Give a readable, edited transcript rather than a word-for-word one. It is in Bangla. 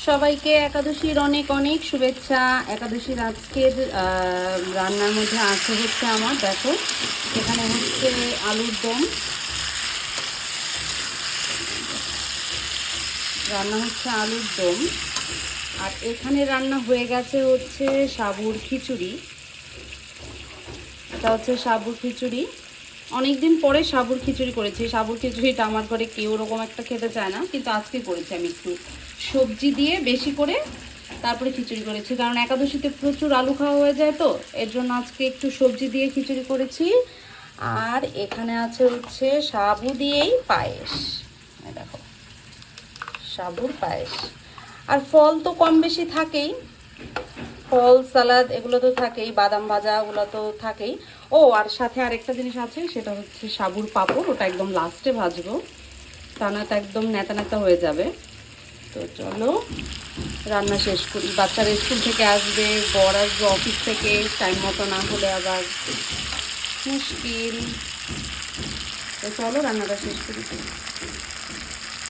সবাইকে একাদশীর অনেক অনেক শুভেচ্ছা। একাদশীর আজকের রান্নার মধ্যে আছে হচ্ছে আমার, দেখো এখানে হচ্ছে আলুর দম রান্না হচ্ছে, আলুর দম। আর এখানে রান্না হয়ে গেছে হচ্ছে সাবুর খিচুড়ি। এটা হচ্ছে সাবুর খিচুড়ি। অনেক দিন পরে সাবুর খিচুড়ি করেছি। সাবুর খিচুড়িটা আমার ঘরে কেউ ওরকম একটা খেতে চায় না, কিন্তু আজকে করেছি আমি একটু সবজি দিয়ে বেশি করে, তারপরে খিচুড়ি করেছি। কারণ একাদশীতে প্রচুর আলু খাওয়া হয়ে যায়, তো এর জন্য আজকে একটু সবজি দিয়ে খিচুড়ি করেছি। আর এখানে আছে হচ্ছে সাবু দিয়েই পায়েস। দেখো, সাবুর পায়েস। আর ফল তো কম বেশি থাকেই, ফল সালাদ এগুলো তো থাকেই, বাদাম ভাজা ওগুলো তো থাকেই। ও আর সাথে আরেকটা জিনিস আছে, সেটা হচ্ছে সাবুর পাঁপড়। ওটা একদম লাস্টে ভাজবো, তা না তো একদম নেতা নেতা হয়ে যাবে। তো চলো রান্না শেষ করি। বাচ্চারা স্কুল থেকে আসবে, বর আসবে অফিস থেকে, টাইম মতো না হলে আবার মুশকিল। তো চলো রান্নাটা শেষ করি।